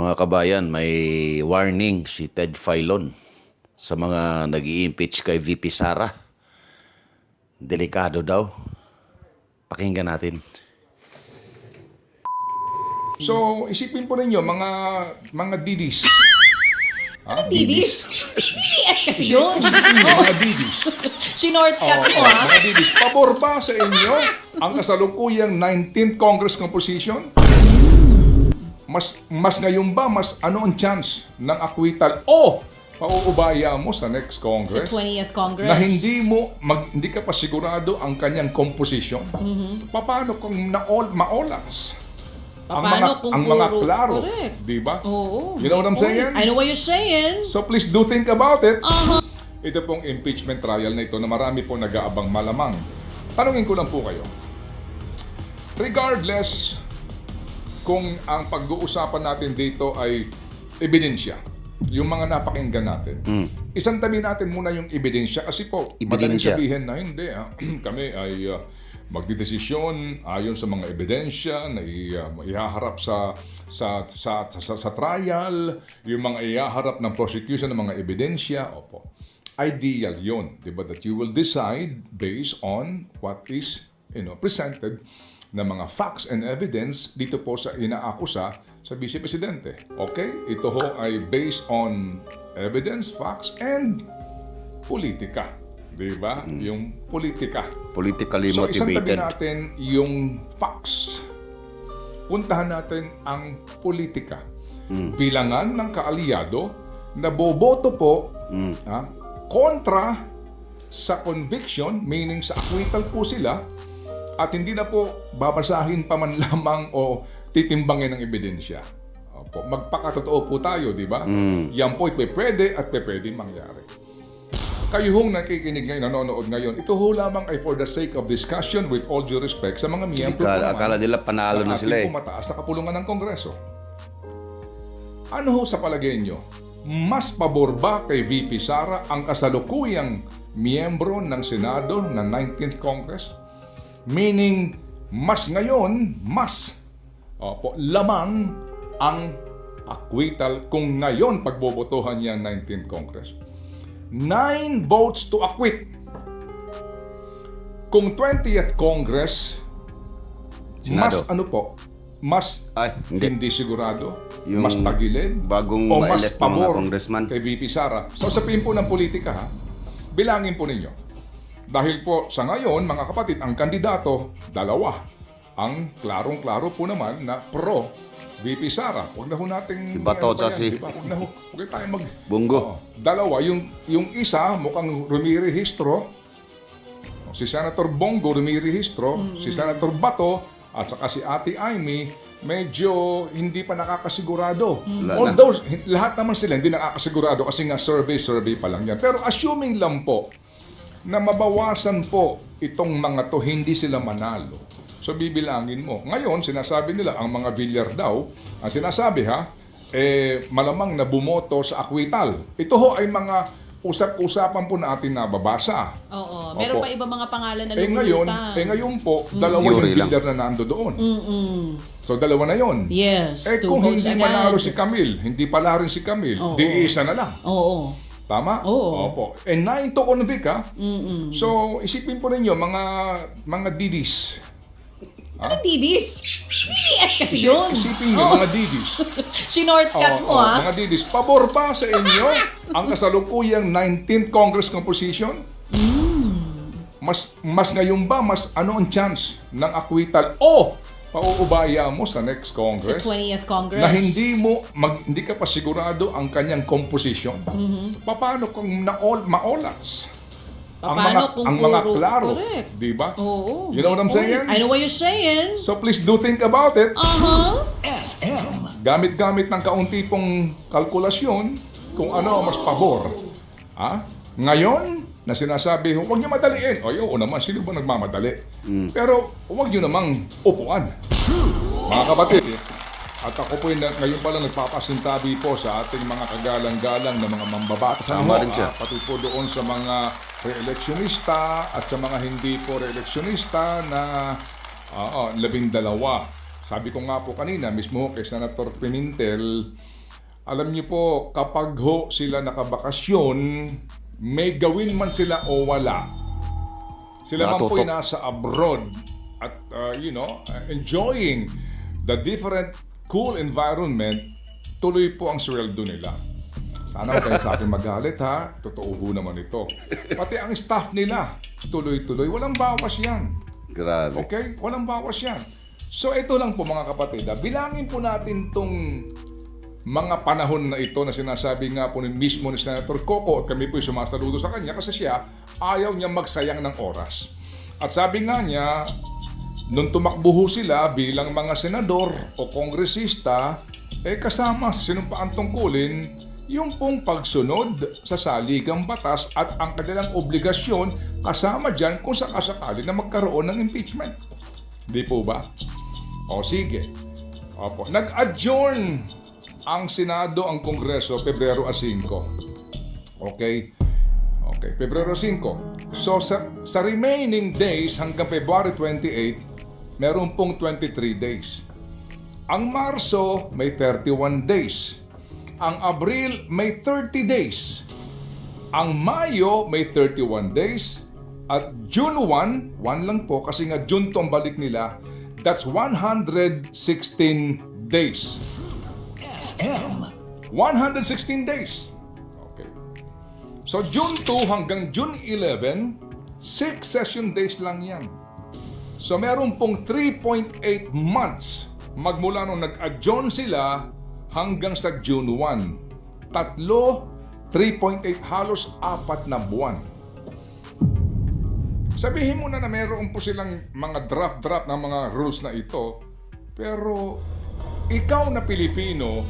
Mga kabayan, may warning si Ted Filon sa mga nag-i-impeach kay VP Sara. Delikado daw. Pakinggan natin. So, isipin po ninyo, mga didis. Ano didis? DDS kasi yun. Mga didis. Sinortcut mo ha. Mga didis. Pabor ba sa inyo ang kasalukuyang 19th Congress Composition? Mas ngayon ba, ano ang chance ng acquittal o pauubaya mo sa next Sa Congress 20th Congress. na hindi ka pa sigurado ang kanyang composition? Paano kung maolats? Paano kung ang mga puro- klaro, correct. di ba? Oo. You know what I'm saying? I know what you're saying. So please do think about it. Uh-huh. Ito pong impeachment trial na ito na marami po nag-aabang malamang. Tanungin ko lang po kayo. Regardless kung ang pag-uusapan natin dito ay ebidensya, yung mga napakinggan natin, isang tabi natin muna yung ebidensya kasi po, madaling Ebidensya. sabihin na hindi, kami ay magdidesisyon ayon sa mga ebidensya na ihaharap sa trial, yung mga ihaharap ng prosecution ng mga ebidensya. Opo. Ideal yun, di ba? That you will decide based on what is presented na mga facts and evidence dito po sa inaakusa sa Vice Presidente. Okay? Ito ho ay based on evidence, facts, and politika. Di ba? Yung politika. Politically So, isang tabi motivated. natin yung facts. Puntahan natin ang politika. Bilangan ng kaalyado na boboto po kontra sa conviction, meaning sa acquittal po sila, at hindi na po babasahin pa man lamang o titimbangin ng ebidensya. Opo, magpakatotoo po tayo, di ba? Yan po ay pwede at pwede mangyari. Kayo hong nakikinig ngayon, nanonood ngayon, ito ho lamang ay for the sake of discussion with all due respect sa mga miyembro po naman Akala nila panalo ng na sila ating po mataas na kapulungan ng Kongreso. Ano ho sa palagay nyo? Mas pabor ba kay VP Sara ang kasalukuyang miyembro ng Senado ng 19th Congress? Meaning, lamang ang acquittal kung ngayon pagbobotohan niya ang 19th Congress. 9 votes to acquit. Kung 20th Congress, Senado. mas Ay, hindi sigurado, Yung mas tagilid, bagong o mas ma-elect ng mga pabor congressman. kay VP Sara. So sabihin po ng politika ha, bilangin po ninyo. Dahil po sa ngayon, mga kapatid, ang kandidato, dalawa. Ang klarong-klaro po naman na pro VP Sara. Huwag na ho nating... Si Bato ano ba at yan, si diba? Huwag tayo Bungo. Dalawa. Yung isa, mukhang rumirehistro. Si Senator Bongo rumirehistro. Si Senator Bato at saka si Ate Amy, medyo hindi pa nakakasigurado. Although, lahat naman sila hindi nakakasigurado kasi nga survey pa lang yan. Pero assuming lang po na mabawasan po itong mga to, hindi sila manalo. So bibilangin mo. Ngayon, sinasabi nila, ang mga Villar daw, ang sinasabi malamang na bumoto sa acquittal. Ito ho ay mga usap-usapan po natin na babasa. Oo. Meron Opo. pa iba mga pangalan na Ngayon po, dalawa Theory yung lang. Villar na nando doon. So dalawa na yon. Yes. 2 Kung votes hindi agad. manalo si Camille, hindi pala rin si Camille, Oo. di isa na lang. Oo. Tama? Oo. Opo. And 9 to convict, ha? So, isipin po ninyo, mga didis. Ano didis? DDS kasi yun. Isipin nyo, mga didis. Sinortcut mo ha. Mga didis. Pabor ba sa inyo ang kasalukuyang 19th Congress Composition? Mas ngayon ba, ano ang chance ng acquittal o pauubaya mo sa next Sa Congress 20th Congress. na hindi ka pa sigurado ang kanyang composition? Paano kung maolats? Paano kung ang mga puro- klaro, correct. di ba? Oo. You know what I'm saying? I know what you're saying. So please do think about it. Uh-huh. Gamit-gamit ng kaunti pong kalkulasyon kung ano ang mas pabor. Ngayon, na sinasabi, huwag niyo madaliin. O yun, naman, sino ba nagmamadali? Pero huwag niyo namang upuan. Mga kapatid, at ako po ngayon pala nagpapasintabi po sa ating mga kagalang-galang na mga mambabatas. Tama rin siya. Pati po doon sa mga re-electionista at sa mga hindi po re-electionista na 12. Sabi ko nga po kanina, mismo kay Senator Pimentel, alam niyo po, kapag ho sila nakabakasyon, may gawin man sila o wala, sila man po'y Natutok. nasa abroad at, enjoying the different cool environment, tuloy po ang sweldo nila. Sana huwag kayo sa akin magalit ha, totoo ho naman ito. Pati ang staff nila, tuloy-tuloy, walang bawas yan. Grabe. Okay? Walang bawas yan. So ito lang po mga kapatid, bilangin po natin tong mga panahon na ito na sinasabi nga po mismo ni Senator Coco at kami po sumasaludo sa kanya kasi siya ayaw niya magsayang ng oras. At sabi nga niya, nung tumakbo ho sila bilang mga senador o kongresista, kasama sa sinumpaang tungkulin yung pong pagsunod sa saligang batas at ang kanilang obligasyon kasama dyan kung sakasakali na magkaroon ng impeachment. Di po ba? O sige. Opo. Nag-adjourn ang Senado, ang Kongreso, Pebrero 5. Okay? Okay, Pebrero 5. So sa remaining days hanggang February 28, meron pong 23 days. Ang Marso may 31 days. Ang Abril may 30 days. Ang Mayo may 31 days. At June 1 lang po kasi nga June to ang balik nila. That's 116 days. 116 days. Okay. So June 2 hanggang June 11, 6 session days lang yan. So meron pong 3.8 months magmula nung nag-adjourn sila hanggang sa June 1. 3.8 halos 4 na buwan. Sabihin mo na meron po silang mga draft ng mga rules na ito, pero ikaw na Pilipino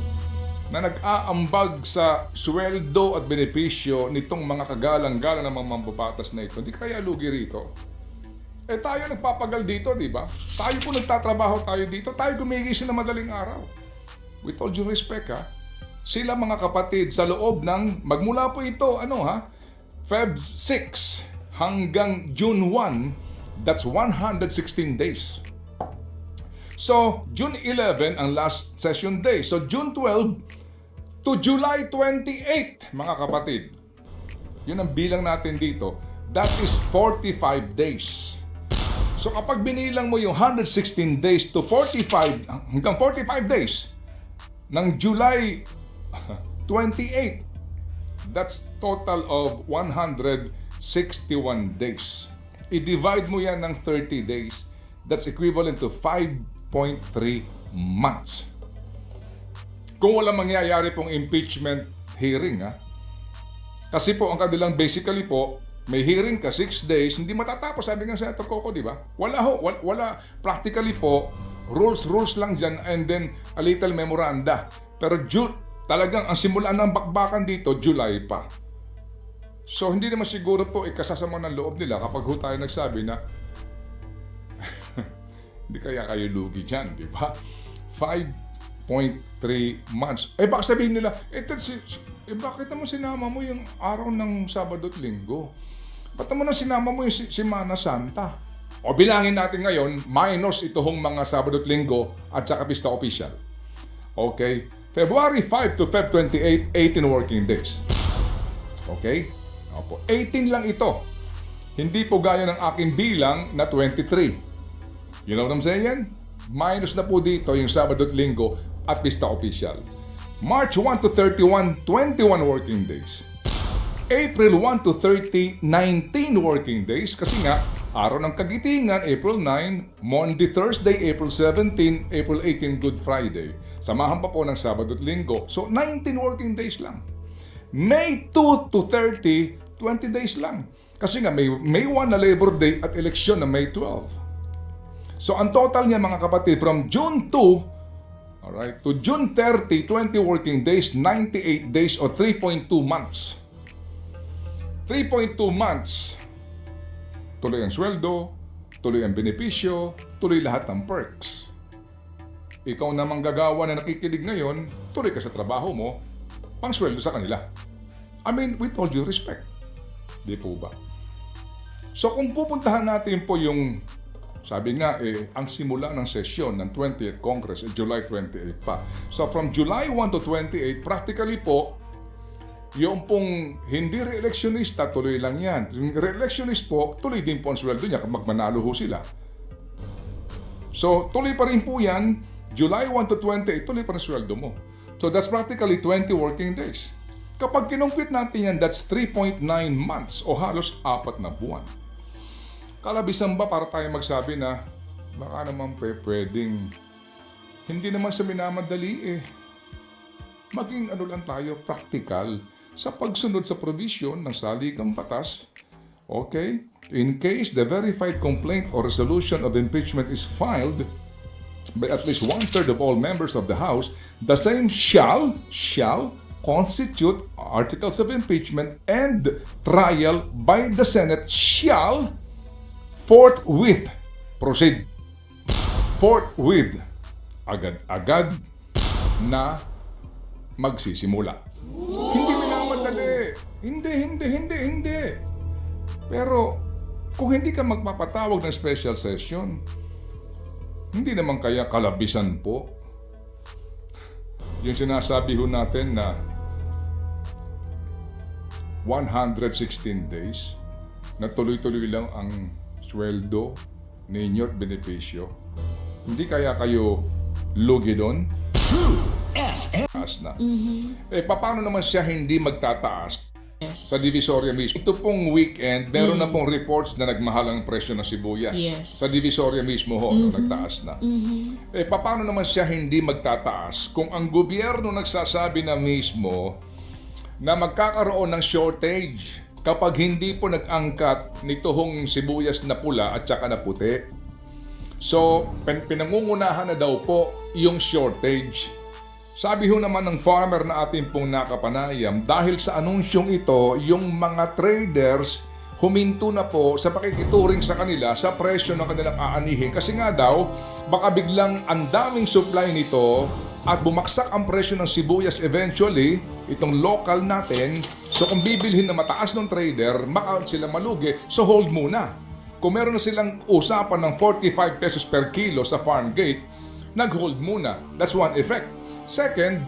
na nag-aambag sa sweldo at benepisyo nitong mga kagalang-galang ng mga mambabatas na ito, hindi kaya lugi rito. Tayo nagpapagal dito, di ba? Tayo po nagtatrabaho tayo dito, tayo gumigising na madaling araw. With all due respect sila mga kapatid sa loob ng, magmula po ito, Feb 6 hanggang June 1, that's 116 days. So, June 11 ang last session day. So, June 12 to July 28, mga kapatid. Yun ang bilang natin dito. That is 45 days. So, kapag binilang mo yung 116 days to 45, hanggang 45 days ng July 28, that's total of 161 days. I-divide mo yan ng 30 days. That's equivalent to 5.3 months. Kung wala mangyayari pong impeachment hearing, kasi po ang kanilang basically po, may hearing ka 6 days, hindi matatapos, sabi ng Senator Coco, di ba? Wala practically po, rules lang dyan and then a little memoranda. Pero talagang ang simulan ng bakbakan dito, July pa. So hindi naman siguro po ikasasama ng loob nila kapag tayo nagsabi na hindi kaya kayo lugi dyan, di ba? 5.3 months. Baka sabihin nila, bakit naman sinama mo yung araw ng Sabado at Linggo? Ba't naman sinama mo yung Semana Santa? O bilangin natin ngayon, minus itong mga Sabado at Linggo at saka Pista Official. Okay? February 5 to Feb 28, 18 working days. Okay? Opo. 18 lang ito. Hindi po gaya ng aking bilang na 23. You know what I'm saying? Minus na po dito yung Sabado at Linggo at Pista Official. March 1 to 31, 21 working days. April 1 to 30, 19 working days. Kasi nga, araw ng Kagitingan, April 9, Monday, Thursday, April 17, April 18, Good Friday. Samahan pa po ng Sabado at Linggo. So, 19 working days lang. May 2 to 30, 20 days lang. Kasi nga, May 1 na Labor Day at eleksyon na May 12. So, ang total niya mga kapatid, from June 2, alright, to June 30, 20 working days, 98 days or 3.2 months. 3.2 months. Tuloy ang sweldo, tuloy ang benepisyo, tuloy lahat ng perks. Ikaw na manggagawa na nakikinig ngayon, tuloy ka sa trabaho mo, pang sweldo sa kanila. I mean, with all due respect. Di po ba? So kung pupuntahan natin po yung Sabi nga, ang simula ng sesyon ng 20th Congress, July 28 pa. So from July 1 to 28, practically po, yung pong hindi re-electionista, tuloy lang yan. Yung re-electionist po, tuloy din po ang sweldo niya kapag manalo ho sila. So, tuloy pa rin po yan, July 1 to 28, tuloy pa rin sweldo mo. So, that's practically 20 working days. Kapag kinumpit natin yan, that's 3.9 months o halos 4 na buwan. Kalabisan ba para tayo magsabi na baka naman pwedeng hindi naman sa minamadali maging ano lang tayo, practical sa pagsunod sa provision ng saligang batas. Okay? In case the verified complaint or resolution of impeachment is filed by at least 1/3 of all members of the House, the same shall constitute articles of impeachment, and trial by the Senate shall forthwith proceed. Forthwith. Agad-agad na magsisimula. Hindi minamadali. Hindi. Pero kung hindi ka magpapatawag ng special session, hindi naman kaya kalabisan po. Yung sinasabi ho natin na 116 days na tuloy-tuloy lang ang sweldo ninyo at benepisyo. Hindi kaya kayo lugi doon? Taas na. Paano naman siya hindi magtataas? Yes. Sa Divisoria mismo. Ito pong weekend, meron na pong reports na nagmahal ang presyo ng sibuyas. Yes. Sa Divisoria mismo nagtaas na. Paano naman siya hindi magtataas kung ang gobyerno nagsasabi na mismo na magkakaroon ng shortage kapag hindi po nag-angkat nitong sibuyas na pula at saka na puti. So, pinangungunahan na daw po yung shortage. Sabi ho naman ng farmer na ating pong nakapanayam, dahil sa anunsyong ito, yung mga traders huminto na po sa pakikituring sa kanila sa presyo ng kanilang aanihin. Kasi nga daw, baka biglang ang daming supply nito at bumagsak ang presyo ng sibuyas eventually, itong local natin. So kung bibilhin na mataas ng trader, maka sila malugi, so hold muna. Kung meron na silang usapan ng 45 pesos per kilo sa farm gate, nag-hold muna. That's one effect. Second,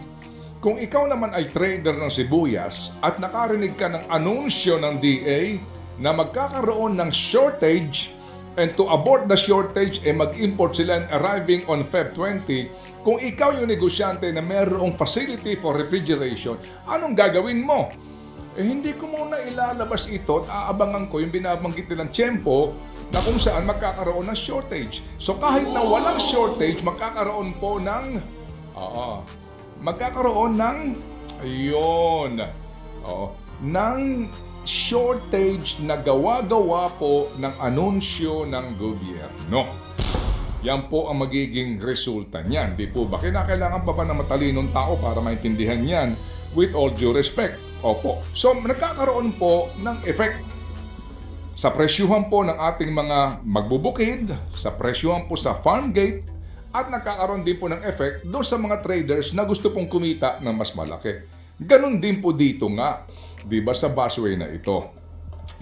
kung ikaw naman ay trader ng sibuyas at nakarinig ka ng anunsyo ng DA na magkakaroon ng shortage, and to abort the shortage, mag-import sila and arriving on Feb 20, kung ikaw yung negosyante na mayroong facility for refrigeration, anong gagawin mo? Hindi ko muna ilalabas ito at aabangan ko yung binabanggit nilang tiyempo na kung saan magkakaroon ng shortage. So kahit na walang shortage, magkakaroon po ng ng shortage na gawa-gawa po ng anunsyo ng gobyerno. Yan po ang magiging resulta niyan. Di po ba? Kailangan pa ng matalinong tao para maintindihan yan with all due respect. Opo. So, nagkakaroon po ng effect sa presyuhan po ng ating mga magbubukid, sa presyuhan po sa farm gate, at nagkakaroon din po ng effect doon sa mga traders na gusto pong kumita ng mas malaki. Ganon din po dito nga, di ba, sa busway na ito,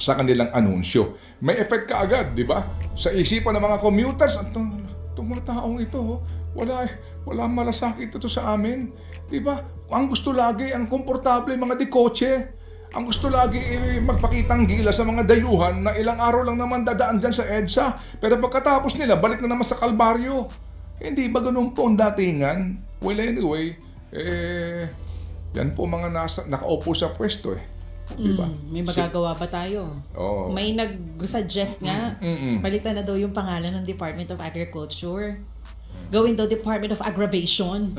sa kanilang anunsyo. May effect ka agad, di ba? Sa isipan ng mga commuters, itong mga taong ito, wala malasakit ito sa amin. Di ba? Ang gusto lagi, ang komportable, mga dikotse. Ang gusto lagi magpakitang gila sa mga dayuhan na ilang araw lang naman dadaan dyan sa EDSA. Pero pagkatapos nila, balik na naman sa Kalbaryo. Hindi ba ganun po ang datingan? Well, anyway, yan po mga nakaupo sa pwesto Diba? May magagawa ba tayo? Oo. May nag-suggest nga, palitan na daw yung pangalan ng Department of Agriculture. Gawin daw Department of Aggravation.